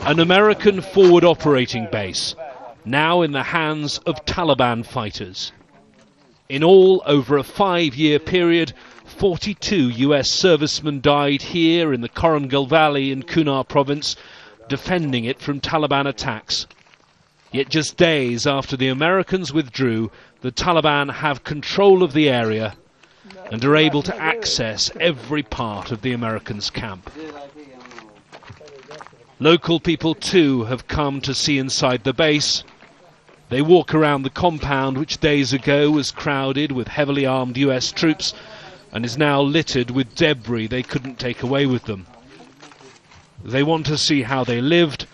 An American forward operating base, now in the hands of Taliban fighters. In all, over a 5-year period, 42 US servicemen died here in the Korengal Valley in Kunar province, defending it from Taliban attacks. Yet just days after the Americans withdrew, the Taliban have control of the area and are able to access every part of the Americans' camp. Local people too have come to see inside the base. They walk around the compound, which days ago was crowded with heavily armed US troops and is now littered with debris they couldn't take away with them. They want to see how they lived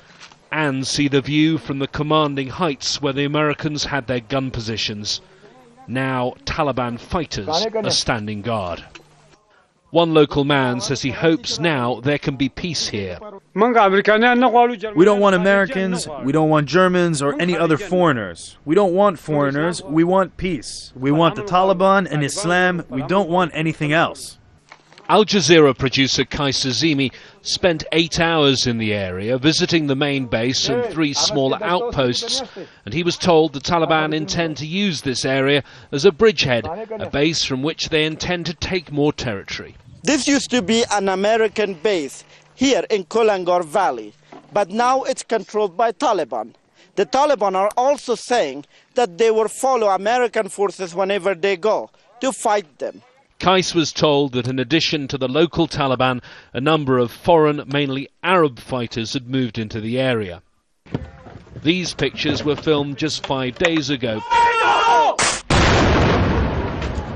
and see the view from the commanding heights where the Americans had their gun positions. Now Taliban fighters are standing guard. One local man says he hopes now there can be peace here. We don't want Americans, we don't want Germans or any other foreigners. We don't want foreigners, we want peace. We want the Taliban and Islam, we don't want anything else. Al Jazeera producer Kais Azimi spent 8 hours in the area visiting the main base and 3 smaller outposts, and he was told the Taliban intend to use this area as a bridgehead, a base from which they intend to take more territory. This used to be an American base here in Korengal Valley, but now it's controlled by Taliban. The Taliban are also saying that they will follow American forces whenever they go to fight them. Kais was told that in addition to the local Taliban, a number of foreign, mainly Arab fighters had moved into the area. These pictures were filmed just 5 days ago.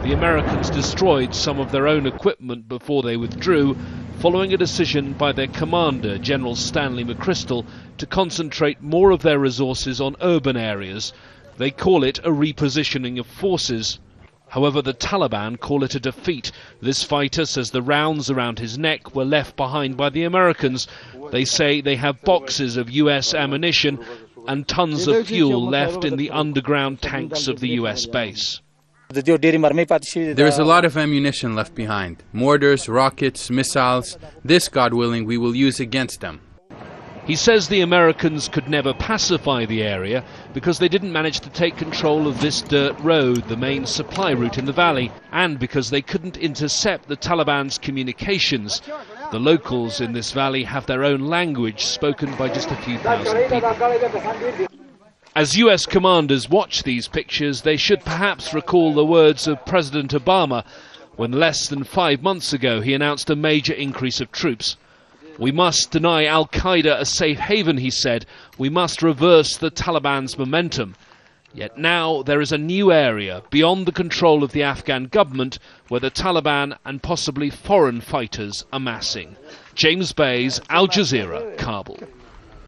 The Americans destroyed some of their own equipment before they withdrew, following a decision by their commander, General Stanley McChrystal, to concentrate more of their resources on urban areas. They call it a repositioning of forces. However, the Taliban call it a defeat. This fighter says the rounds around his neck were left behind by the Americans. They say they have boxes of US ammunition and tons of fuel left in the underground tanks of the US base. There is a lot of ammunition left behind. Mortars, rockets, missiles. This, God willing, we will use against them. He says the Americans could never pacify the area because they didn't manage to take control of this dirt road, the main supply route in the valley, and because they couldn't intercept the Taliban's communications. The locals in this valley have their own language spoken by just a few thousand people. As US commanders watch these pictures, they should perhaps recall the words of President Obama when less than 5 months ago he announced a major increase of troops. We must deny Al-Qaeda a safe haven, he said. We must reverse the Taliban's momentum. Yet now there is a new area beyond the control of the Afghan government where the Taliban and possibly foreign fighters are massing. James Bays, Al Jazeera, Kabul.